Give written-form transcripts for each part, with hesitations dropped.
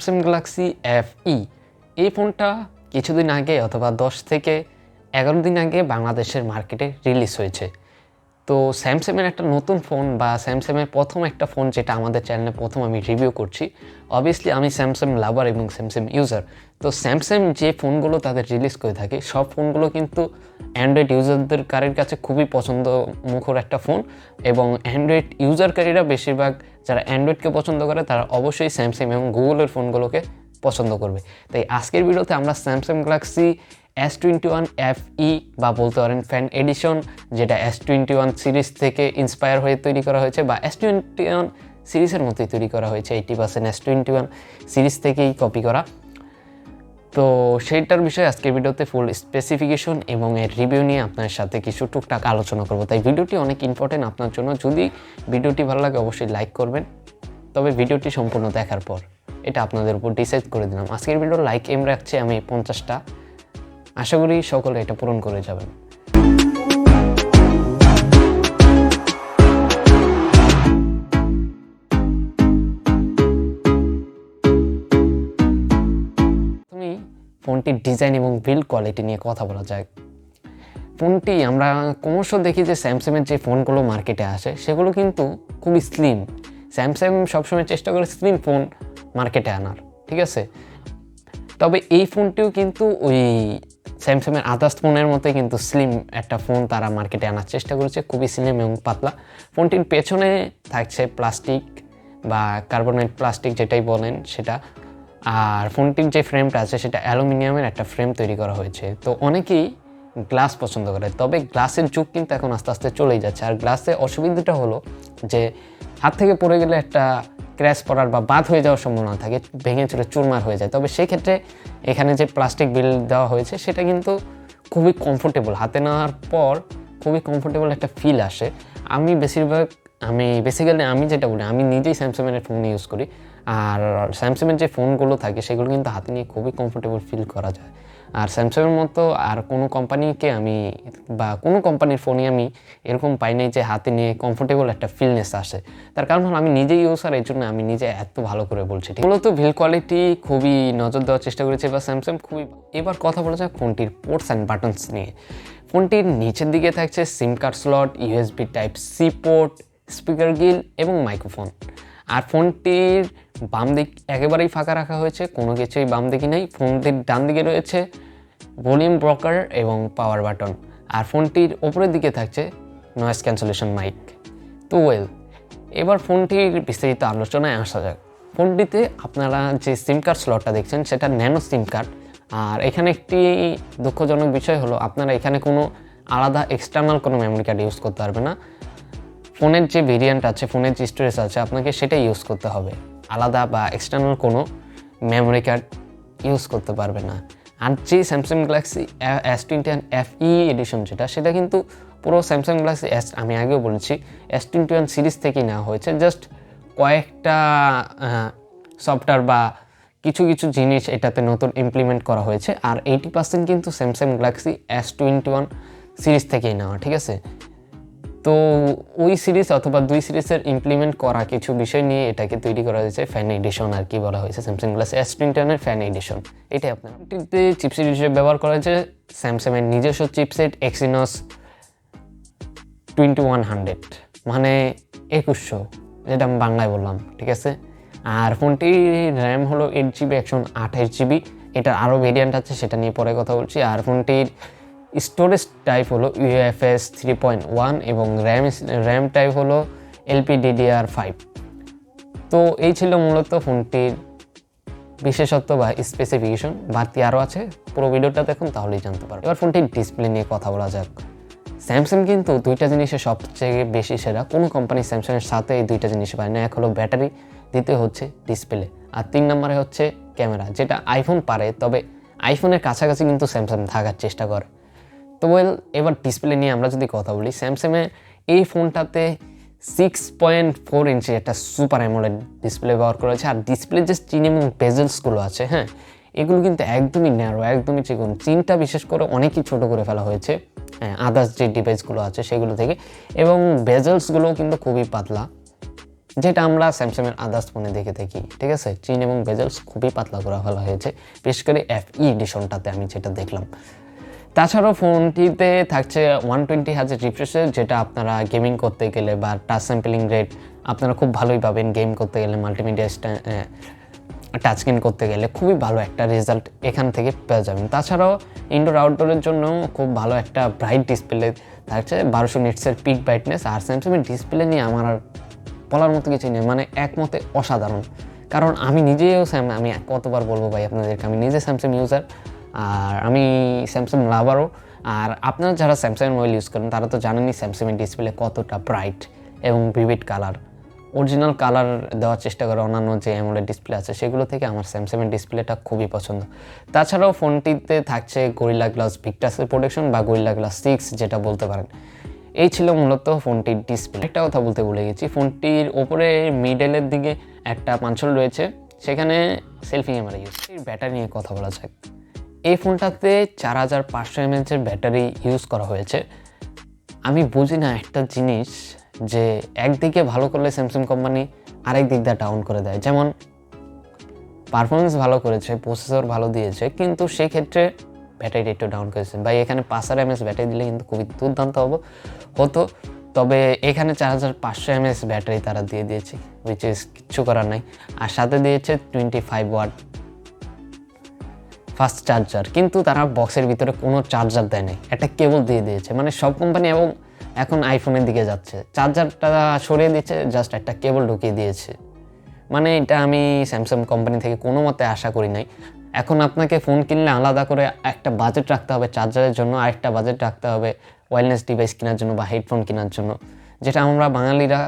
Samsung Galaxy FE এই ফোনটা কিছুদিন আগে অথবা 10 থেকে 11 দিন আগে বাংলাদেশের মার্কেটে রিলিজ হয়েছে। তো স্যামসাংয়ের একটা নতুন ফোন বা স্যামসাংয়ের প্রথম একটা ফোন যেটা আমাদের চ্যানেলে প্রথম আমি রিভিউ করছি। অবভিয়াসলি আমি স্যামসাং লাভার এবং স্যামসাং ইউজার। তো স্যামসাং যে ফোনগুলো তাদের রিলিজ করে থাকে সব ফোনগুলো কিন্তু অ্যান্ড্রয়েড ইউজারদের কাছে খুবই পছন্দ মুখর একটা ফোন, এবং অ্যান্ড্রয়েড ইউজারকারীরা বেশিরভাগ যারা অ্যান্ড্রয়েডকে পছন্দ করে তারা অবশ্যই স্যামসাং এবং গুগলের ফোনগুলোকে পছন্দ করবে। তাই আজকের ভিডিওতে আমরা স্যামসাং গ্যালাক্সি S21 FE বা বলতে পারেন ফ্যান এডিশন, যেটা S21 সিরিজ থেকে ইন্সপায়ার হয়ে তৈরি করা হয়েছে বা S21 সিরিজের মতোই তৈরি করা হয়েছে, 80% S21 সিরিজ থেকেই কপি করা। তো সেইটার বিষয়ে আজকের ভিডিওতে ফুল স্পেসিফিকেশন এবং এর রিভিউ নিয়ে আপনার সাথে কিছু টুকটাক আলোচনা করব। তাই ভিডিওটি অনেক ইম্পর্টেন্ট আপনার জন্য। যদি ভিডিওটি ভালো লাগে অবশ্যই লাইক করবেন, তবে ভিডিওটি সম্পূর্ণ দেখার পর এটা আপনাদের উপর ডিসাইড করে দিলাম। আজকের ভিডিওর লাইক এম রাখছি আমি 50টা, আশা করি সকলে এটা পূরণ করে যাবেন। তুমি ফোনটির ডিজাইন এবং বিল্ড কোয়ালিটি নিয়ে কথা বলা যায়। ফোনটি আমরা ক্রমশ দেখি যে স্যামসাংয়ের যে ফোনগুলো মার্কেটে আসে সেগুলো কিন্তু খুবই স্লিম। স্যামসাং সবসময় চেষ্টা করে স্লিম ফোন মার্কেটে আনার, ঠিক আছে। তবে এই ফোনটিও কিন্তু ওই স্যামসাংয়ের আদার্স ফোনের মতোই কিন্তু স্লিম একটা ফোন তারা মার্কেটে আনার চেষ্টা করেছে, খুবই স্লিম এবং পাতলা। ফোনটির পেছনে থাকছে প্লাস্টিক বা কার্বনেট প্লাস্টিক যেটাই বলেন সেটা, আর ফোনটির যে ফ্রেমটা আছে সেটা অ্যালুমিনিয়ামের একটা ফ্রেম তৈরি করা হয়েছে। তো অনেকেই গ্লাস পছন্দ করে, তবে গ্লাসের যুগ কিন্তু এখন আস্তে আস্তে চলেই যাচ্ছে। আর গ্লাসের অসুবিধাটা হলো যে হাত থেকে পড়ে গেলে একটা ক্র্যাশ পড়ার বা বাদ হয়ে যাওয়ার সম্ভাবনা থাকে, ভেঙে চলে চুরমার হয়ে যায়। তবে সেই ক্ষেত্রে এখানে যে প্লাস্টিক বিল্ড দেওয়া হয়েছে সেটা কিন্তু খুবই কমফোর্টেবল, হাতে নেওয়ার পর খুবই কমফোর্টেবল একটা ফিল আসে। বেসিক্যালি আমি যেটা বলি, আমি নিজেই স্যামসাংয়ের ফোন ইউজ করি, আর স্যামসাংয়ের যে ফোনগুলো থাকে সেগুলো কিন্তু হাতে নিয়ে খুবই কমফোর্টেবল ফিল করা যায়। আর স্যামসাংয়ের মতো আর কোনো কোম্পানিকে আমি বা কোনো কোম্পানির ফোনই আমি এরকম পাই নাই যে হাতে নিয়ে কমফোর্টেবল একটা ফিলনেস আসে। তার কারণ হলো আমি নিজেই ইউজার, এই জন্য আমি নিজে এত ভালো করে বলছি। মূলত বিল্ড কোয়ালিটি খুবই নজর দেওয়ার চেষ্টা করেছে বা স্যামসাং খুবই। এবার কথা বলা যাক ফোনটির পোর্টস অ্যান্ড বাটনস নিয়ে। ফোনটির নিচের দিকে থাকছে সিম card slot, USB Type-C port, speaker Gill এবং মাইক্রোফোন। আর ফোনটির বাম দিক একেবারেই ফাঁকা রাখা হয়েছে, কোনো কিছুই বাম দিকে নেই। ফোনটির ডান দিকে রয়েছে ভলিউম ব্রকার এবং পাওয়ার বাটন, আর ফোনটির ওপরের দিকে থাকছে নয়েজ ক্যান্সেলেশন মাইক। তো এবার ফোনটির বিস্তারিত আলোচনায় আসা যাক। ফোনটিতে আপনারা যে সিম কার্ড স্লটটা দেখছেন সেটা ন্যানো সিম কার্ড। আর এখানে একটি দুঃখজনক বিষয় হলো আপনারা এখানে কোনো আলাদা এক্সটার্নাল কোনো মেমোরি কার্ড ইউজ করতে পারবে না। ফোনের যে ভেরিয়েন্ট আছে, ফোনের যে স্টোরেজ আছে, আপনাকে সেটাই ইউজ করতে হবে, আলাদা বা এক্সটার্নাল কোনো মেমোরি কার্ড ইউজ করতে পারবে না। আর যে Samsung Galaxy S21 FE addition সেটা কিন্তু পুরো স্যামসাং গ্যালাক্সি আমি আগেও বলেছি S21 সিরিজ থেকেই নেওয়া হয়েছে। জাস্ট কয়েকটা সফটওয়্যার বা কিছু জিনিস এটাতে নতুন ইমপ্লিমেন্ট করা হয়েছে, আর 80% কিন্তু স্যামসাং গ্যালাক্সি S21 সিরিজ থেকেই নেওয়া, ঠিক আছে। তো ওই সিরিজ অথবা দুই সিরিজের ইমপ্লিমেন্ট করা কিছু বিষয় নিয়ে এটাকে তৈরি করা হয়েছে ফ্যান এডিশন, আর কি বলা হয়েছে স্যামসাং গ্যালাক্সি S21 এর ফ্যান এডিশন। এটাই আপনার চিপসেট হিসেবে ব্যবহার করা হয়েছে স্যামসাংয়ের নিজস্ব চিপসেট Exynos 2100, মানে 2100, যেটা আমি বাংলায় বললাম, ঠিক আছে। আর ফোনটির র্যাম হলো 8GB 128GB। এটার আরও ভেরিয়েন্ট আছে, সেটা নিয়ে পরে কথা বলছি। আর ফোনটির স্টোরেজ টাইপ হলো UFS 3.1 এবং র্যাম টাইপ হলো LPDDR5। তো এই ছিল মূলত ফোনটির বিশেষত্ব বা স্পেসিফিকেশন। বাড়তি আরও আছে, পুরো ভিডিওটা দেখুন তাহলেই জানতে পারবেন। এবার ফোনটির ডিসপ্লে নিয়ে কথা বলা যাক। স্যামসাং কিন্তু দুইটা জিনিসের সবচেয়ে বেশি সেরা, কোনো কোম্পানি স্যামসাংয়ের সাথে এই দুইটা জিনিস পায় না। এক হলো ব্যাটারি, দ্বিতীয় হচ্ছে ডিসপ্লে, আর 3 নম্বরে হচ্ছে ক্যামেরা, যেটা আইফোন পারে, তবে আইফোনের কাছাকাছি কিন্তু স্যামসাং থাকার চেষ্টা করে। তো এবার ডিসপ্লে নিয়ে আমরা যদি কথা বলি, স্যামসাংয়ের এই ফোনটাতে 6.4 ইঞ্চি একটা সুপার অ্যামোলেড ডিসপ্লে ব্যবহার করা হয়েছে। আর ডিসপ্লে যে চিন এবং বেজেলসগুলো আছে, হ্যাঁ, এগুলো কিন্তু একদমই ন্যারো, একদমই চিকন। চিনটা বিশেষ করে অনেকই ছোট করে ফেলা হয়েছে আদার্স যে ডিভাইসগুলো আছে সেগুলো থেকে, এবং বেজেলসগুলোও কিন্তু খুবই পাতলা। যেটা আমরা স্যামসাংয়ের আদার্স ফোনে দেখে থাকি, ঠিক আছে। চিন এবং বেজেলস খুবই পাতলা করা ফেলা হয়েছে, বিশেষ করে FE এডিশনটাতে আমি যেটা দেখলাম। তাছাড়াও ফোনটিতে থাকছে 120 হার্জ রিফ্রেশের, যেটা আপনারা গেমিং করতে গেলে বা টাচ স্যাম্পলিং রেট আপনারা খুব ভালোই পাবেন। গেম করতে গেলে, মাল্টিমিডিয়া টাচ স্ক্রিন করতে গেলে খুবই ভালো একটা রেজাল্ট এখান থেকে পেয়ে যাবেন। তাছাড়াও ইনডোর আউটডোরের জন্য খুব ভালো একটা ব্রাইট ডিসপ্লে থাকছে, 1200 নিটসের পিক ব্রাইটনেস। আর স্যামসাংয়ের ডিসপ্লে নিয়ে আমার আর বলার মতো কিছু নেই, মানে একমতে অসাধারণ। কারণ আমি নিজেও আমি কতবার বলবো ভাই আপনাদেরকে, আমি নিজে স্যামসাং ইউজার আর আমি স্যামসাং লাভারও। আর আপনারা যারা স্যামসাংয়ের মোবাইল ইউজ করেন তারা তো জানেনই স্যামসাংয়ের ডিসপ্লে কতটা ব্রাইট এবং ভিভিড কালার, অরিজিনাল কালার দেওয়ার চেষ্টা করে অন্যান্য যে অ্যামোলেড ডিসপ্লে আছে সেগুলো থেকে আমার স্যামসাংয়ের ডিসপ্লেটা খুবই পছন্দ। তাছাড়াও ফোনটিতে থাকছে গরিলা গ্লাস ভিক্টাসের প্রোটেকশন বা গরিলা গ্লাস 6 যেটা বলতে পারেন। এই ছিল মূলত ফোনটির ডিসপ্লে। একটা কথা বলতে ভুলে গেছি, ফোনটির ওপরে মিডলের দিকে একটা পাঞ্চল রয়েছে, সেখানে সেলফি ক্যামেরা ইউজ। ব্যাটারি নিয়ে কথা বলা যাক। এই ফোনটাতে 4500 mAh ব্যাটারি ইউজ করা হয়েছে। আমি বুঝি না একটা জিনিস, যে একদিকে ভালো করলে স্যামসাং কোম্পানি আরেক দিক দিয়ে ডাউন করে দেয়। যেমন পারফরমেন্স ভালো করেছে, প্রসেসর ভালো দিয়েছে, কিন্তু সেক্ষেত্রে ব্যাটারিটা একটু ডাউন করেছে। ভাই এখানে 5000 mAh ব্যাটারি দিলে কিন্তু খুবই দুর্দান্ত হতো, তবে এখানে 4500 mAh ব্যাটারি তারা দিয়ে দিয়েছে, উইচ ইজ কিচ্ছু করার নাই। আর সাথে দিয়েছে 25 ওয়াট ফাস্ট চার্জার, কিন্তু তারা বক্সের ভিতরে কোনো চার্জার দেয় নাই, একটা কেবল দিয়ে দিয়েছে। মানে সব কোম্পানি এবং এখন আইফোনের দিকে যাচ্ছে, চার্জারটা সরিয়ে দিচ্ছে, জাস্ট একটা কেবল ঢুকিয়ে দিয়েছে। মানে এটা আমি স্যামসাং কোম্পানি থেকে কোনো মতে আশা করি নাই। এখন আপনাকে ফোন কিনলে আলাদা করে একটা বাজেট রাখতে হবে চার্জারের জন্য, আরেকটা বাজেট রাখতে হবে ওয়্যারলেস ডিভাইস কেনার জন্য বা হেডফোন কেনার জন্য, যেটা আমরা বাঙালিরা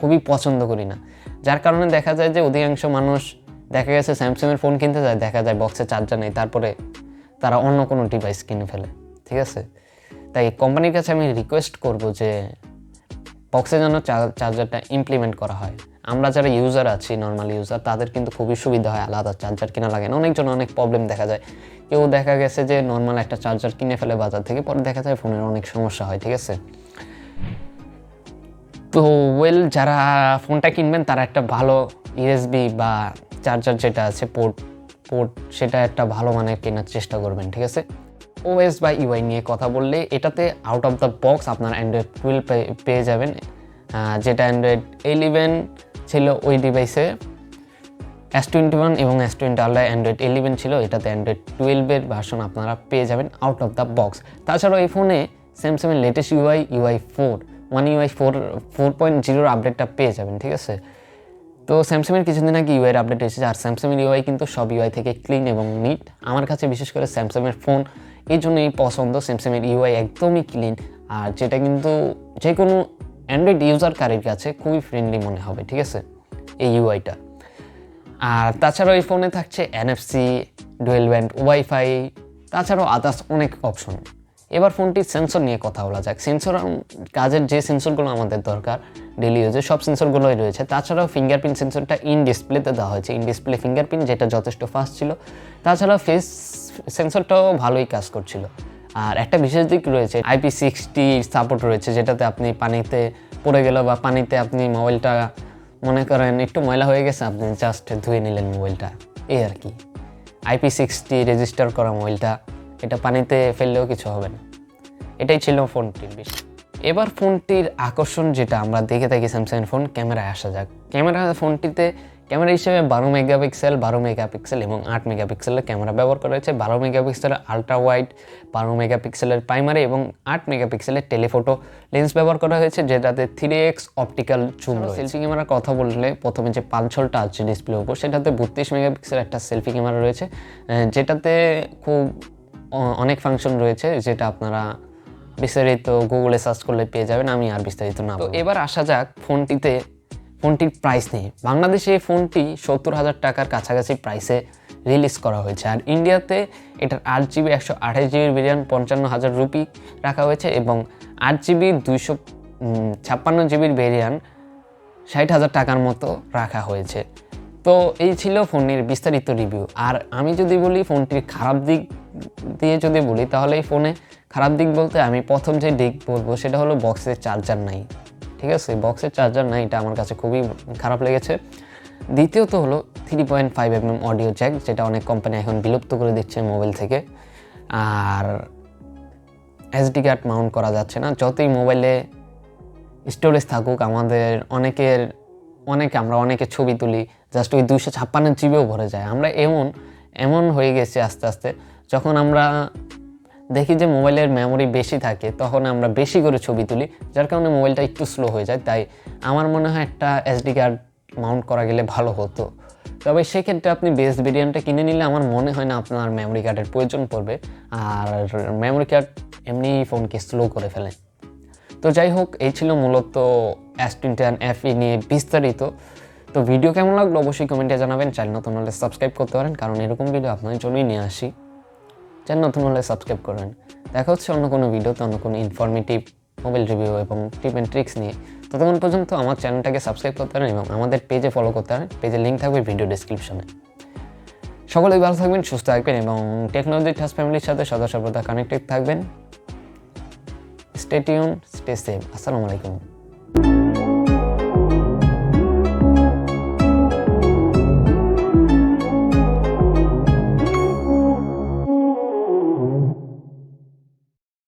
খুবই পছন্দ করি না। যার কারণে দেখা যায় যে অধিকাংশ মানুষ দেখা গেছে স্যামসাংয়ের ফোন কিনতে যায়, দেখা যায় বক্সে চার্জার নেই, তারপরে তারা অন্য কোনো ডিভাইস কিনে ফেলে, ঠিক আছে। তাই কোম্পানির কাছে আমি রিকোয়েস্ট করব যে বক্সে যেন চার্জারটা ইমপ্লিমেন্ট করা হয়। আমরা যারা ইউজার আছি, নর্মাল ইউজার, তাদের কিন্তু খুবই সুবিধা হয়, আলাদা চার্জার কেনা লাগে না। অনেকজন অনেক প্রবলেম দেখা যায়, কেউ দেখা গেছে যে নর্মাল একটা চার্জার কিনে ফেলে বাজার থেকে, পরে দেখা যায় ফোনের অনেক সমস্যা হয়, ঠিক আছে। তো যারা ফোনটা কিনবেন তারা একটা ভালো USB বা চার্জার যেটা আছে পোর্ট সেটা একটা ভালো মানের কেনার চেষ্টা করবেন, ঠিক আছে। OS বা UI নিয়ে কথা বললে, এটাতে আউট অফ দ্য বক্স আপনার Android 12 পেয়ে যাবেন, যেটা Android 11 ছিল ওই ডিভাইসে। S21 এবং S20 আলাদা Android 11 ছিল, এটাতে Android 12 ভার্সন আপনারা পেয়ে যাবেন আউট অফ দ্য বক্স। তাছাড়াও এই ফোনে স্যামসাংয়ের লেটেস্ট UI 4.0 আপডেটটা পেয়ে যাবেন, ঠিক আছে। তো স্যামসাংয়ের কিছুদিন আগে UI আপডেট এসেছে, আর স্যামসাংয়ের UI কিন্তু সব UI থেকে ক্লিন এবং নিট। আমার কাছে বিশেষ করে স্যামসাংয়ের ফোন এই জন্যই পছন্দ, স্যামসাংয়ের UI একদমই ক্লিন, আর যেটা কিন্তু যে কোনো অ্যান্ড্রয়েড ইউজারকারীর কাছে খুবই ফ্রেন্ডলি মনে হবে, ঠিক আছে এই UIটা। আর তাছাড়াও এই ফোনে থাকছে NFC, ডুয়েল ব্যান্ড ওয়াইফাই, তাছাড়াও আদার্স অনেক অপশন। এবার ফোনটির সেন্সর নিয়ে কথা বলা যাক। সেন্সর কাজের যে সেন্সরগুলো আমাদের দরকার ডেলি ইউজে, সব সেন্সরগুলোই রয়েছে। তাছাড়াও ফিঙ্গারপ্রিন্ট সেন্সরটা ইন ডিসপ্লেতে দেওয়া হয়েছে, ইন ডিসপ্লে ফিঙ্গারপ্রিন্ট, যেটা যথেষ্ট ফাস্ট ছিল। তাছাড়াও ফেস সেন্সরটাও ভালোই কাজ করছিল। আর একটা বিশেষ দিক রয়েছে, IP60 সাপোর্ট রয়েছে, যেটাতে আপনি পানিতে পড়ে গেল বা পানিতে আপনি মোবাইলটা মনে করেন একটু ময়লা হয়ে গেছে, আপনি জাস্ট ধুয়ে নিলেন মোবাইলটা, এই আর কি। IP60 রেজিস্টার করা মোবাইলটা, এটা পানিতে ফেললেও কিছু হবে না। এটাই ছিল ফোনটির বিষয়। এবার ফোনটির আকর্ষণ যেটা আমরা দেখে থাকি স্যামসাংয়ের ফোন, ক্যামেরায় আসা যাক। ফোনটিতে ক্যামেরা হিসেবে 12 মেগাপিক্সেল এবং 8 মেগাপিক্সেলের ক্যামেরা ব্যবহার করা হয়েছে। 12 মেগাপিক্সেলের আলট্রা ওয়াইড, 12 মেগাপিক্সেলের প্রাইমারি এবং 8 মেগাপিক্সেলের টেলিফোটো লেন্স ব্যবহার করা হয়েছে, যেটাতে 3x অপটিক্যাল জুম রয়েছে। সেলফি ক্যামেরার কথা বললে প্রথমে যে পাঞ্চলটা আছে ডিসপ্লের উপর, সেটাতে 32 মেগাপিক্সেলের একটা সেলফি ক্যামেরা রয়েছে, যেটাতে খুব অনেক ফাংশন রয়েছে, যেটা আপনারা বিস্তারিত গুগলে সার্চ করলে পেয়ে যাবেন, আমি আর বিস্তারিত না। তো এবার আসা যাক ফোনটির প্রাইস নিয়ে। বাংলাদেশে এই ফোনটি 70,000 টাকার কাছাকাছি প্রাইসে রিলিজ করা হয়েছে, আর ইন্ডিয়াতে এটার 8GB 128GB ভেরিয়েন্ট 55,000 রুপি রাখা হয়েছে, এবং 8GB 256GB ভেরিয়েন্ট 60,000 টাকার মতো রাখা হয়েছে। তো এই ছিল ফোনের বিস্তারিত রিভিউ। আর আমি যদি বলি ফোনটির খারাপ দিক দিয়ে যদি বলি, তাহলে এই ফোনে খারাপ দিক বলতে আমি প্রথম যে দিক বলবো সেটা হলো বক্সে চার্জার নাই, ঠিক ঠিক আছে, বক্সের চার্জার নাই, এটা আমার কাছে খুবই খারাপ লেগেছে। দ্বিতীয়ত হলো 3.5mm অডিও জ্যাক, যেটা অনেক কোম্পানি এখন বিলুপ্ত করে দিচ্ছে মোবাইল থেকে। আর এসডি কার্ড মাউন্ট করা যাচ্ছে না। যতই মোবাইলে স্টোরেজ থাকুক, আমাদের আমরা অনেকে ছবি তুলি, জাস্ট ওই 256 জিবিও ভরে যায়। আমরা এমন হয়ে গেছে আস্তে আস্তে, যখন আমরা দেখি যে মোবাইলের মেমোরি বেশি থাকে, তখন আমরা বেশি করে ছবি তুলি, যার কারণে মোবাইলটা একটু স্লো হয়ে যায়। তাই আমার মনে হয় একটা এসডি কার্ড মাউন্ট করা গেলে ভালো হতো। তবে সেক্ষেত্রে আপনি বেস ভেরিয়েন্টটা কিনে নিলে আমার মনে হয় না আপনার মেমোরি কার্ডের প্রয়োজন পড়বে, আর মেমোরি কার্ড এমনি ফোনকে স্লো করে ফেলে। তো যাই হোক, এই ছিল মূলত S21 FE নিয়ে বিস্তারিত। তো ভিডিও কেমন লাগলো অবশ্যই কমেন্টে জানাবেন। চ্যানেল নতুন হলে সাবস্ক্রাইব করতে পারেন, কারণ এরকম ভিডিও আপনাদের জন্যই নিয়ে আসি। চ্যানেল নতুন হলে সাবস্ক্রাইব করবেন। দেখা হচ্ছে অন্য কোনো ভিডিওতে, অন্য কোনো ইনফরমেটিভ মোবাইল রিভিউ এবং টিপ অ্যান্ড ট্রিক্স নিয়ে। ততক্ষণ পর্যন্ত আমার চ্যানেলটাকে সাবস্ক্রাইব করতে পারেন এবং আমাদের পেজে ফলো করতে পারেন। পেজের লিঙ্ক থাকবে ভিডিও ডেসক্রিপশনে। সকলেই ভালো থাকবেন, সুস্থ থাকবেন এবং টেকনোলজি টাচ ফ্যামিলির সাথে সদা সর্বদা কানেক্টেড থাকবেন। Stay tune, stay safe. আসসালামু আলাইকুম।